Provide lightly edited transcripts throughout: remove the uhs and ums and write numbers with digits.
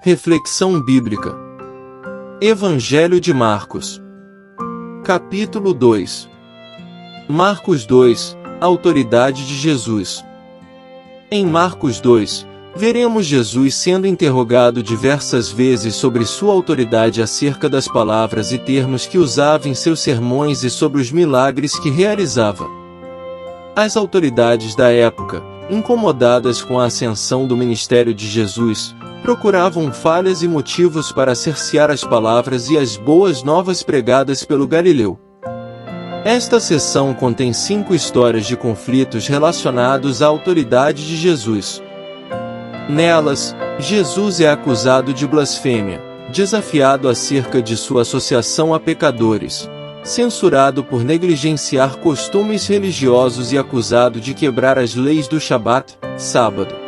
Reflexão bíblica. Evangelho de Marcos. Capítulo 2. Marcos 2. Autoridade de Jesus. Em Marcos 2, veremos Jesus sendo interrogado diversas vezes sobre sua autoridade acerca das palavras e termos que usava em seus sermões e sobre os milagres que realizava. As autoridades da época, incomodadas com a ascensão do ministério de Jesus, procuravam falhas e motivos para cercear as palavras e as boas novas pregadas pelo Galileu. Esta seção contém 5 histórias de conflitos relacionados à autoridade de Jesus. Nelas, Jesus é acusado de blasfêmia, desafiado acerca de sua associação a pecadores, censurado por negligenciar costumes religiosos e acusado de quebrar as leis do Shabat, sábado.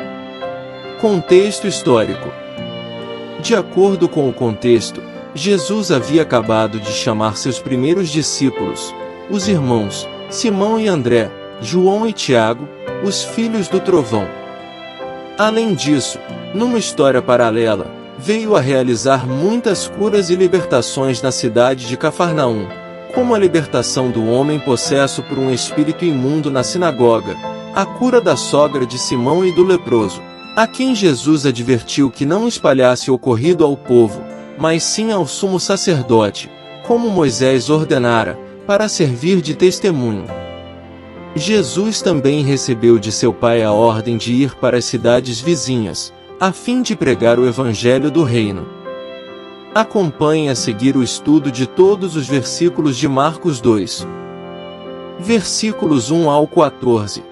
Contexto histórico. De acordo com o contexto, Jesus havia acabado de chamar seus primeiros discípulos, os irmãos Simão e André, João e Tiago, os filhos do trovão. Além disso, numa história paralela, veio a realizar muitas curas e libertações na cidade de Cafarnaum, como a libertação do homem possesso por um espírito imundo na sinagoga, a cura da sogra de Simão e do leproso, a quem Jesus advertiu que não espalhasse o ocorrido ao povo, mas sim ao sumo sacerdote, como Moisés ordenara, para servir de testemunho. Jesus também recebeu de seu pai a ordem de ir para as cidades vizinhas, a fim de pregar o evangelho do reino. Acompanhe a seguir o estudo de todos os versículos de Marcos 2. Versículos 1 ao 14.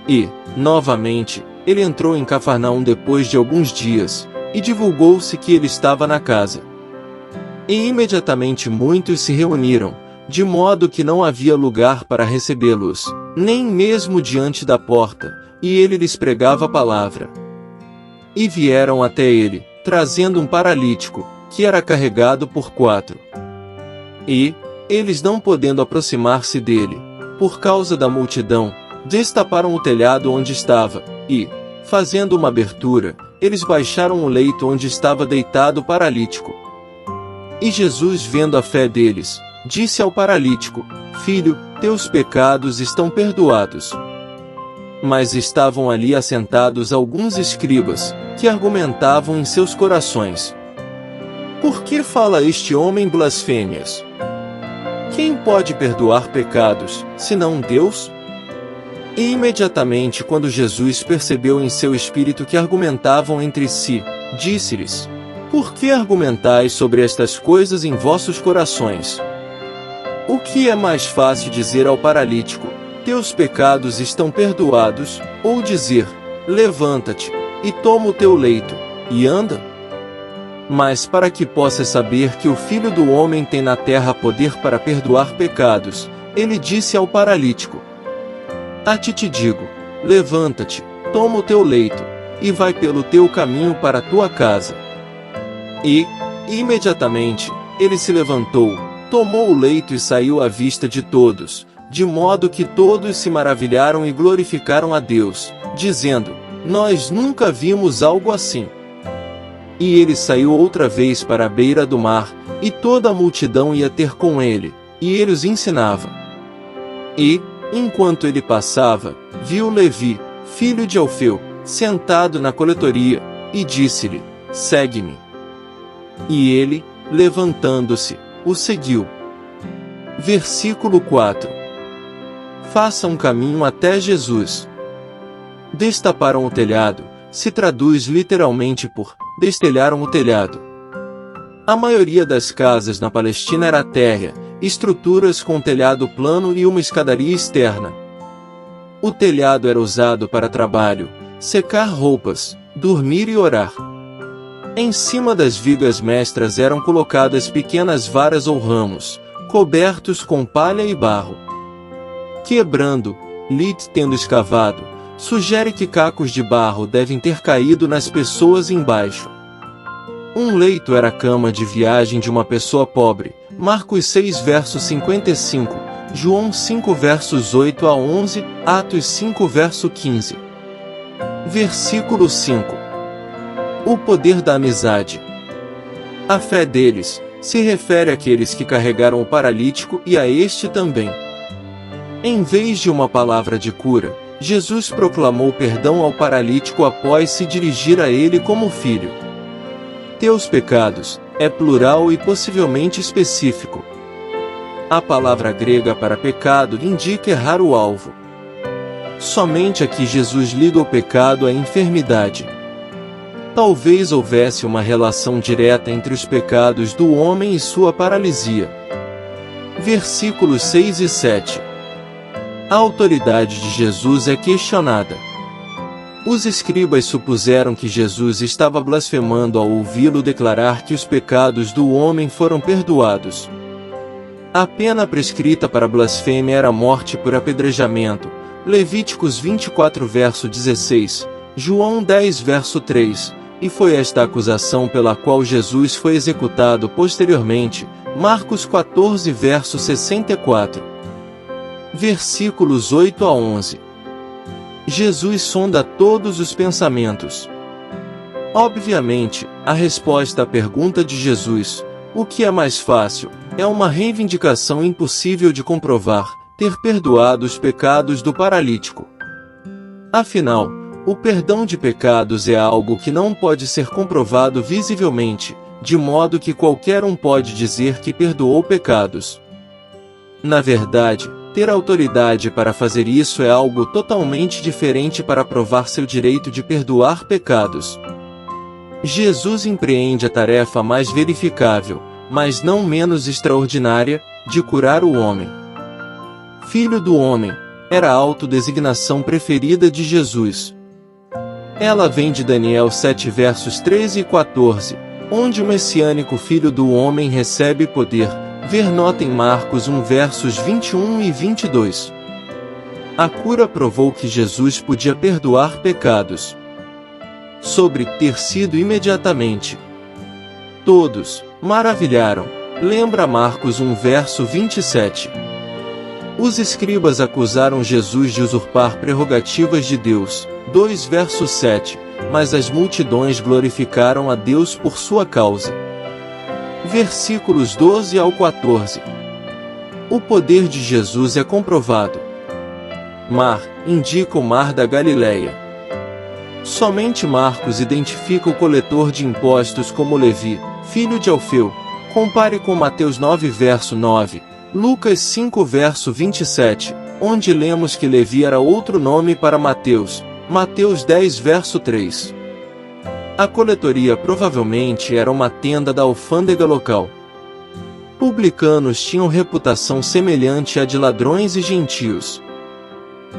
E, novamente, ele entrou em Cafarnaum depois de alguns dias, e divulgou-se que ele estava na casa. E imediatamente muitos se reuniram, de modo que não havia lugar para recebê-los, nem mesmo diante da porta, e ele lhes pregava a palavra. E vieram até ele, trazendo um paralítico, que era carregado por 4. E, eles não podendo aproximar-se dele, por causa da multidão, destaparam o telhado onde estava, e, fazendo uma abertura, eles baixaram o leito onde estava deitado o paralítico. E Jesus, vendo a fé deles, disse ao paralítico: Filho, teus pecados estão perdoados. Mas estavam ali assentados alguns escribas, que argumentavam em seus corações: Por que fala este homem blasfêmias? Quem pode perdoar pecados, senão Deus? E imediatamente quando Jesus percebeu em seu espírito que argumentavam entre si, disse-lhes: Por que argumentais sobre estas coisas em vossos corações? O que é mais fácil dizer ao paralítico: Teus pecados estão perdoados, ou dizer: Levanta-te, e toma o teu leito, e anda? Mas para que possas saber que o Filho do Homem tem na terra poder para perdoar pecados, ele disse ao paralítico: A ti te digo, levanta-te, toma o teu leito, e vai pelo teu caminho para a tua casa. E, imediatamente, ele se levantou, tomou o leito e saiu à vista de todos, de modo que todos se maravilharam e glorificaram a Deus, dizendo: Nós nunca vimos algo assim. E ele saiu outra vez para a beira do mar, e toda a multidão ia ter com ele, e ele os ensinava. E, enquanto ele passava, viu Levi, filho de Alfeu, sentado na coletoria, e disse-lhe: Segue-me. E ele, levantando-se, o seguiu. Versículo 4. Faça um caminho até Jesus. Destaparam o telhado, se traduz literalmente por destelharam o telhado. A maioria das casas na Palestina era térrea, estruturas com telhado plano e uma escadaria externa. O telhado era usado para trabalho, secar roupas, dormir e orar. Em cima das vigas mestras eram colocadas pequenas varas ou ramos, cobertos com palha e barro. Quebrando, Lit tendo escavado, sugere que cacos de barro devem ter caído nas pessoas embaixo. Um leito era a cama de viagem de uma pessoa pobre, Marcos 6 verso 55, João 5 versos 8 a 11, Atos 5 verso 15. Versículo 5. O poder da amizade. A fé deles se refere àqueles que carregaram o paralítico e a este também. Em vez de uma palavra de cura, Jesus proclamou perdão ao paralítico após se dirigir a ele como filho. Teus pecados é plural e possivelmente específico. A palavra grega para pecado indica errar o alvo. Somente aqui Jesus liga o pecado à enfermidade. Talvez houvesse uma relação direta entre os pecados do homem e sua paralisia. Versículos 6 e 7. A autoridade de Jesus é questionada. Os escribas supuseram que Jesus estava blasfemando ao ouvi-lo declarar que os pecados do homem foram perdoados. A pena prescrita para blasfêmia era morte por apedrejamento, Levíticos 24 verso 16, João 10 verso 3, e foi esta acusação pela qual Jesus foi executado posteriormente, Marcos 14 verso 64. Versículos 8 a 11. Jesus sonda todos os pensamentos. Obviamente, a resposta à pergunta de Jesus, o que é mais fácil, é uma reivindicação impossível de comprovar, ter perdoado os pecados do paralítico. Afinal, o perdão de pecados é algo que não pode ser comprovado visivelmente, de modo que qualquer um pode dizer que perdoou pecados. Na verdade, ter autoridade para fazer isso é algo totalmente diferente para provar seu direito de perdoar pecados. Jesus empreende a tarefa mais verificável, mas não menos extraordinária, de curar o homem. Filho do homem, era a autodesignação preferida de Jesus. Ela vem de Daniel 7 versos 13 e 14, onde o messiânico Filho do homem recebe poder. Ver nota em Marcos 1 versos 21 e 22. A cura provou que Jesus podia perdoar pecados. Sobre ter sido imediatamente. Todos maravilharam. Lembra Marcos 1 verso 27. Os escribas acusaram Jesus de usurpar prerrogativas de Deus. 2 verso 7. Mas as multidões glorificaram a Deus por sua causa. Versículos 12 ao 14. O poder de Jesus é comprovado. Mar indica o mar da Galileia. Somente Marcos identifica o coletor de impostos como Levi, filho de Alfeu. Compare com Mateus 9 verso 9, Lucas 5 verso 27, onde lemos que Levi era outro nome para Mateus, Mateus 10 verso 3. A coletoria provavelmente era uma tenda da alfândega local. Publicanos tinham reputação semelhante à de ladrões e gentios.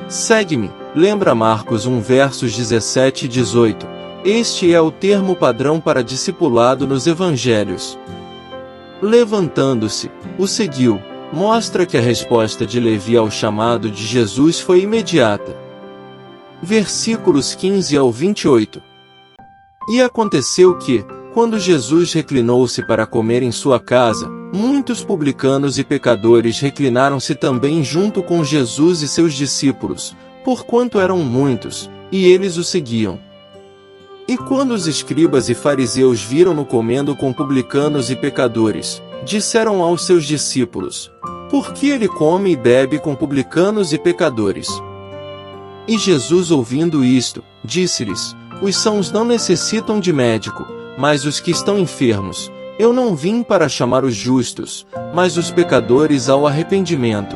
Segue-me, lembra Marcos 1 versos 17 e 18. Este é o termo padrão para discipulado nos evangelhos. Levantando-se, o seguiu, mostra que a resposta de Levi ao chamado de Jesus foi imediata. Versículos 15 ao 28. E aconteceu que, quando Jesus reclinou-se para comer em sua casa, muitos publicanos e pecadores reclinaram-se também junto com Jesus e seus discípulos, porquanto eram muitos, e eles o seguiam. E quando os escribas e fariseus viram-no comendo com publicanos e pecadores, disseram aos seus discípulos: por que ele come e bebe com publicanos e pecadores? E Jesus, ouvindo isto, disse-lhes: os sãos não necessitam de médico, mas os que estão enfermos. Eu não vim para chamar os justos, mas os pecadores ao arrependimento.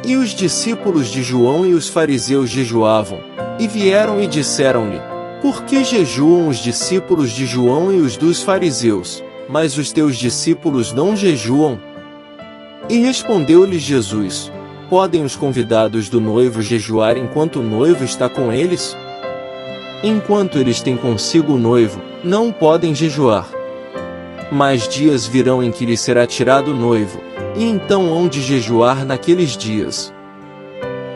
E os discípulos de João e os fariseus jejuavam, e vieram e disseram-lhe: por que jejuam os discípulos de João e os dos fariseus, mas os teus discípulos não jejuam? E respondeu-lhes Jesus: podem os convidados do noivo jejuar enquanto o noivo está com eles? Enquanto eles têm consigo o noivo, não podem jejuar. Mas dias virão em que lhes será tirado o noivo, e então hão de jejuar naqueles dias.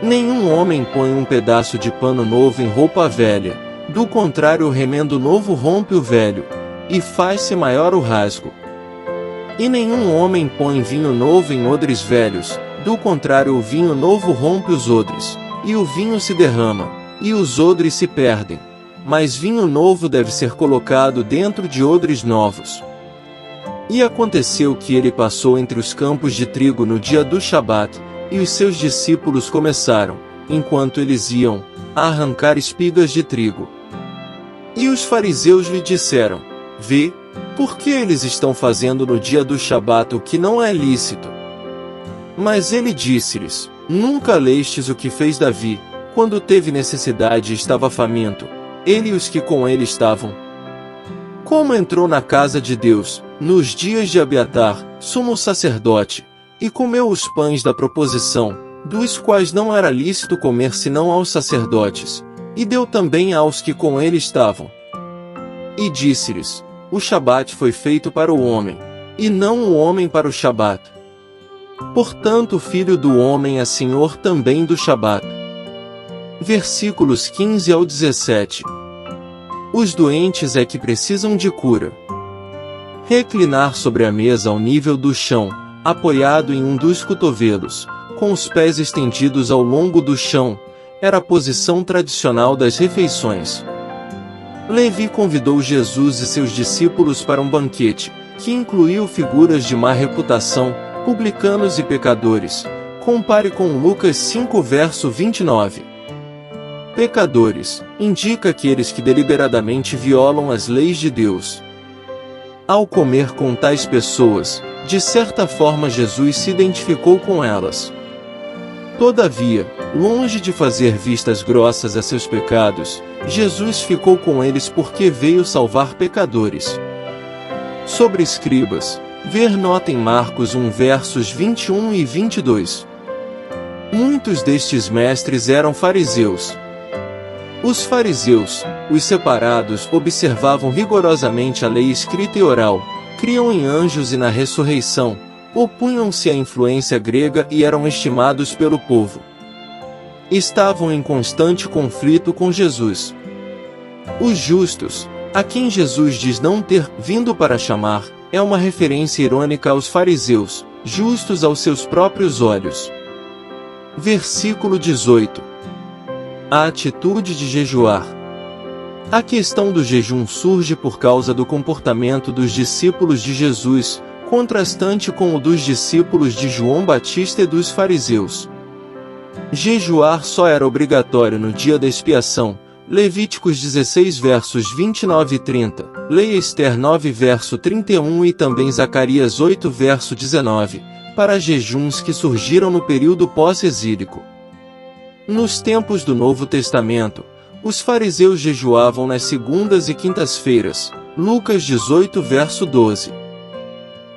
Nenhum homem põe um pedaço de pano novo em roupa velha, do contrário o remendo novo rompe o velho, e faz-se maior o rasgo. E nenhum homem põe vinho novo em odres velhos, do contrário o vinho novo rompe os odres, e o vinho se derrama, e os odres se perdem. mas vinho novo deve ser colocado dentro de odres novos. E aconteceu que ele passou entre os campos de trigo no dia do Shabat, e os seus discípulos começaram, enquanto eles iam, a arrancar espigas de trigo. E os fariseus lhe disseram: Vê, por que eles estão fazendo no dia do Shabat o que não é lícito? Mas ele disse-lhes: Nunca lestes o que fez Davi, quando teve necessidade e estava faminto, ele e os que com ele estavam? Como entrou na casa de Deus, nos dias de Abiatar, sumo sacerdote, e comeu os pães da proposição, dos quais não era lícito comer senão aos sacerdotes, e deu também aos que com ele estavam. E disse-lhes: O Shabat foi feito para o homem, e não o homem para o Shabat. Portanto o Filho do Homem é Senhor também do Shabat. Versículos 15 ao 17. Os doentes é que precisam de cura. Reclinar sobre a mesa ao nível do chão, apoiado em um dos cotovelos, com os pés estendidos ao longo do chão, era a posição tradicional das refeições. Levi convidou Jesus e seus discípulos para um banquete, que incluiu figuras de má reputação, publicanos e pecadores. Compare com Lucas 5 verso 29. Pecadores, indica aqueles que deliberadamente violam as leis de Deus. Ao comer com tais pessoas, de certa forma Jesus se identificou com elas. Todavia, longe de fazer vistas grossas a seus pecados, Jesus ficou com eles porque veio salvar pecadores. Sobre escribas, ver nota em Marcos 1 versos 21 e 22. Muitos destes mestres eram fariseus. Os fariseus, os separados, observavam rigorosamente a lei escrita e oral, criam em anjos e na ressurreição, opunham-se à influência grega e eram estimados pelo povo. Estavam em constante conflito com Jesus. Os justos, a quem Jesus diz não ter vindo para chamar, é uma referência irônica aos fariseus, justos aos seus próprios olhos. Versículo 18. A atitude de jejuar. A questão do jejum surge por causa do comportamento dos discípulos de Jesus, contrastante com o dos discípulos de João Batista e dos fariseus. Jejuar só era obrigatório no dia da expiação, Levíticos 16 versos 29 e 30, Leia Ester 9 verso 31 e também Zacarias 8 verso 19, para jejuns que surgiram no período pós-exílico. Nos tempos do Novo Testamento, os fariseus jejuavam nas segundas e quintas-feiras, Lucas 18 verso 12.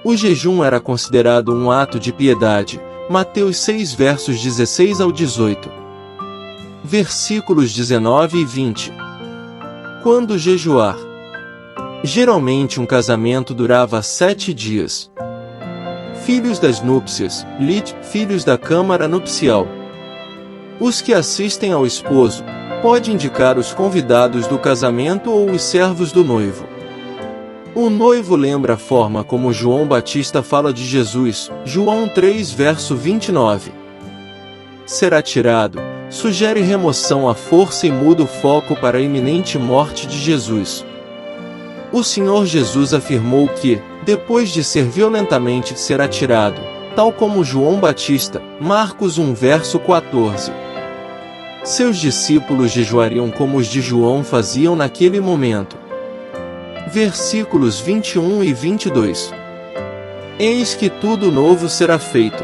O jejum era considerado um ato de piedade, Mateus 6 versos 16 ao 18. Versículos 19 e 20. Quando jejuar? Geralmente um casamento durava 7 dias. Filhos das núpcias, lit, filhos da câmara nupcial. Os que assistem ao esposo, pode indicar os convidados do casamento ou os servos do noivo. O noivo lembra a forma como João Batista fala de Jesus, João 3 verso 29. Será tirado, sugere remoção à força e muda o foco para a iminente morte de Jesus. O Senhor Jesus afirmou que, depois de ser violentamente será tirado, tal como João Batista, Marcos 1 verso 14. Seus discípulos jejuariam como os de João faziam naquele momento. Versículos 21 e 22. Eis que tudo novo será feito.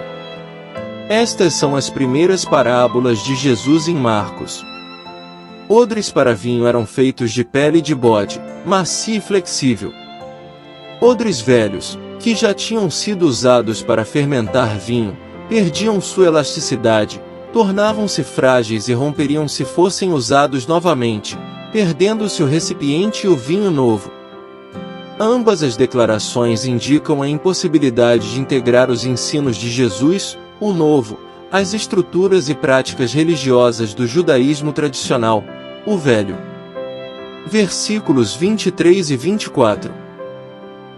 Estas são as primeiras parábolas de Jesus em Marcos. Odres para vinho eram feitos de pele de bode, macia e flexível. Odres velhos, que já tinham sido usados para fermentar vinho, perdiam sua elasticidade, tornavam-se frágeis e romperiam se fossem usados novamente, perdendo-se o recipiente e o vinho novo. Ambas as declarações indicam a impossibilidade de integrar os ensinos de Jesus, o Novo, às estruturas e práticas religiosas do judaísmo tradicional, o Velho. Versículos 23 e 24.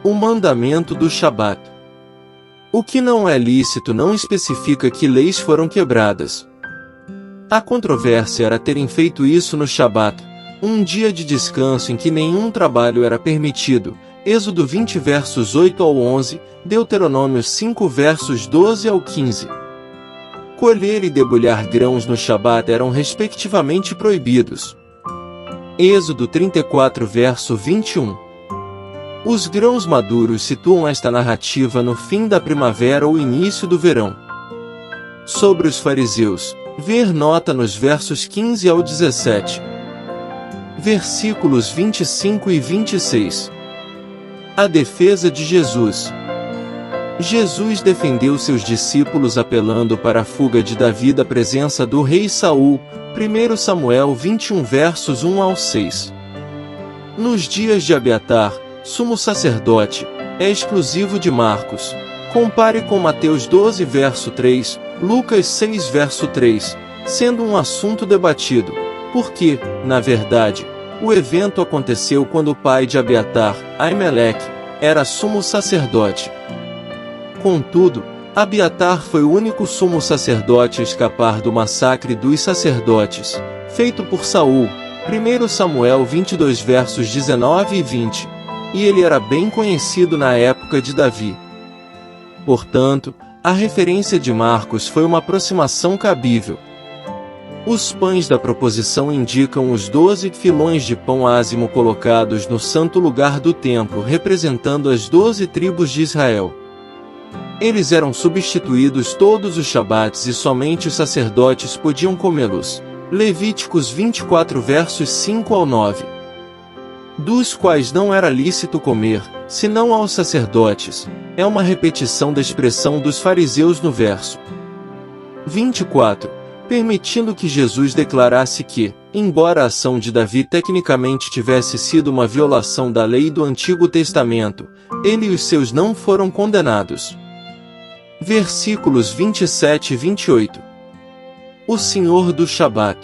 O mandamento do Shabat. O que não é lícito não especifica que leis foram quebradas. A controvérsia era terem feito isso no Shabat, Um dia de descanso em que nenhum trabalho era permitido. Êxodo 20 versos 8 ao 11, Deuteronômio 5 versos 12 ao 15. Colher e debulhar grãos no Shabat eram respectivamente proibidos. Êxodo 34 verso 21. Os grãos maduros situam esta narrativa no fim da primavera ou início do verão. Sobre os fariseus, ver nota nos versos 15 ao 17. Versículos 25 e 26. A defesa de Jesus. Jesus defendeu seus discípulos apelando para a fuga de Davi da presença do rei Saul, 1 Samuel 21 versos 1 ao 6. Nos dias de Abiatar, sumo sacerdote, é exclusivo de Marcos. Compare com Mateus 12 verso 3, Lucas 6 verso 3, sendo um assunto debatido, porque, na verdade, o evento aconteceu quando o pai de Abiatar, Aimeleque, era sumo sacerdote. Contudo, Abiatar foi o único sumo sacerdote a escapar do massacre dos sacerdotes, feito por Saul, 1 Samuel 22 versos 19 e 20, e ele era bem conhecido na época de Davi. Portanto, a referência de Marcos foi uma aproximação cabível. Os pães da proposição indicam os 12 filões de pão ázimo colocados no santo lugar do templo, representando as 12 tribos de Israel. Eles eram substituídos todos os Shabats e somente os sacerdotes podiam comê-los. Levíticos 24 versos 5 ao 9. Dos quais não era lícito comer, senão aos sacerdotes, é uma repetição da expressão dos fariseus no verso 24. Permitindo que Jesus declarasse que, embora a ação de Davi tecnicamente tivesse sido uma violação da lei do Antigo Testamento, ele e os seus não foram condenados. Versículos 27 e 28. O Senhor do Shabat.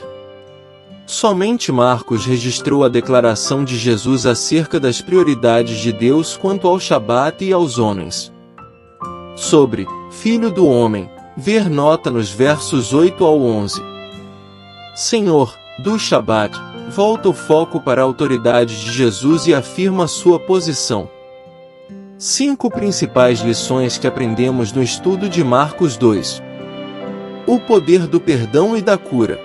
Somente Marcos registrou a declaração de Jesus acerca das prioridades de Deus quanto ao Shabat e aos homens. Sobre Filho do Homem, ver nota nos versos 8 ao 11. Senhor do Shabat, volta o foco para a autoridade de Jesus e afirma sua posição. 5 principais lições que aprendemos no estudo de Marcos 2. O poder do perdão e da cura.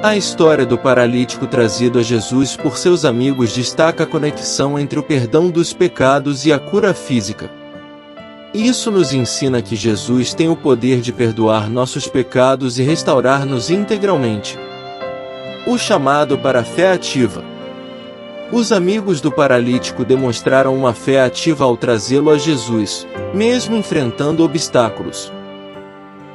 A história do paralítico trazido a Jesus por seus amigos destaca a conexão entre o perdão dos pecados e a cura física. Isso nos ensina que Jesus tem o poder de perdoar nossos pecados e restaurar-nos integralmente. O chamado para a fé ativa. Os amigos do paralítico demonstraram uma fé ativa ao trazê-lo a Jesus, mesmo enfrentando obstáculos.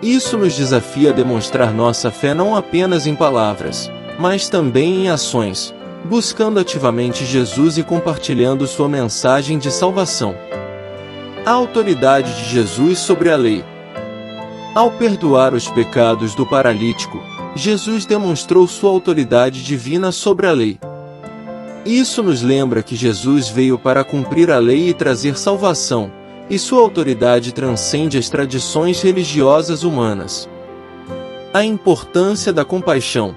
Isso nos desafia a demonstrar nossa fé não apenas em palavras, mas também em ações, buscando ativamente Jesus e compartilhando sua mensagem de salvação. A autoridade de Jesus sobre a lei. Ao perdoar os pecados do paralítico, Jesus demonstrou sua autoridade divina sobre a lei. Isso nos lembra que Jesus veio para cumprir a lei e trazer salvação, e sua autoridade transcende as tradições religiosas humanas. A importância da compaixão.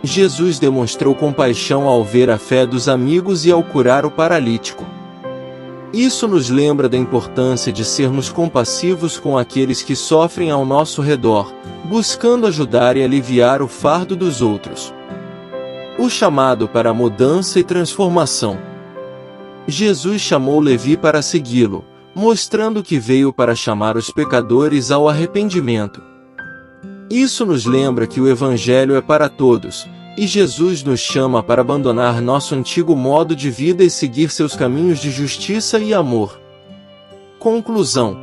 Jesus demonstrou compaixão ao ver a fé dos amigos e ao curar o paralítico. Isso nos lembra da importância de sermos compassivos com aqueles que sofrem ao nosso redor, buscando ajudar e aliviar o fardo dos outros. O chamado para a mudança e transformação. Jesus chamou Levi para segui-lo, mostrando que veio para chamar os pecadores ao arrependimento. Isso nos lembra que o Evangelho é para todos, e Jesus nos chama para abandonar nosso antigo modo de vida e seguir seus caminhos de justiça e amor. Conclusão.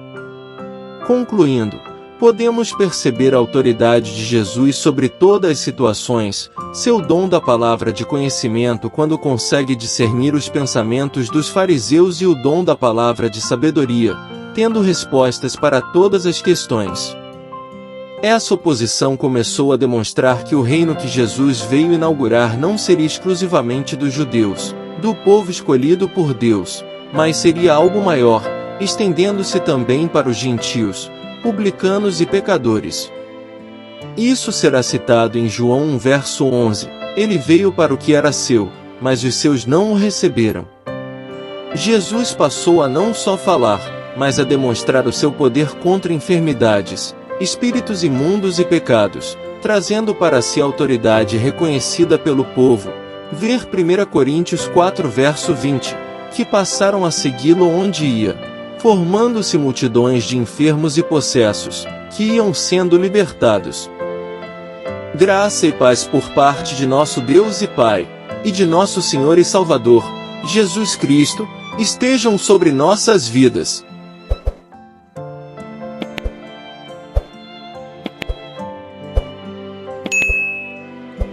Concluindo, podemos perceber a autoridade de Jesus sobre todas as situações, seu dom da palavra de conhecimento quando consegue discernir os pensamentos dos fariseus e o dom da palavra de sabedoria, tendo respostas para todas as questões. Essa oposição começou a demonstrar que o reino que Jesus veio inaugurar não seria exclusivamente dos judeus, do povo escolhido por Deus, mas seria algo maior, estendendo-se também para os gentios, publicanos e pecadores. Isso será citado em João 1 verso 11. Ele veio para o que era seu, mas os seus não o receberam. Jesus passou a não só falar, mas a demonstrar o seu poder contra enfermidades, espíritos imundos e pecados, trazendo para si autoridade reconhecida pelo povo. Ver 1 Coríntios 4 verso 20, que passaram a segui-lo onde ia, formando-se multidões de enfermos e possessos, que iam sendo libertados. Graça e paz por parte de nosso Deus e Pai, e de nosso Senhor e Salvador, Jesus Cristo, estejam sobre nossas vidas.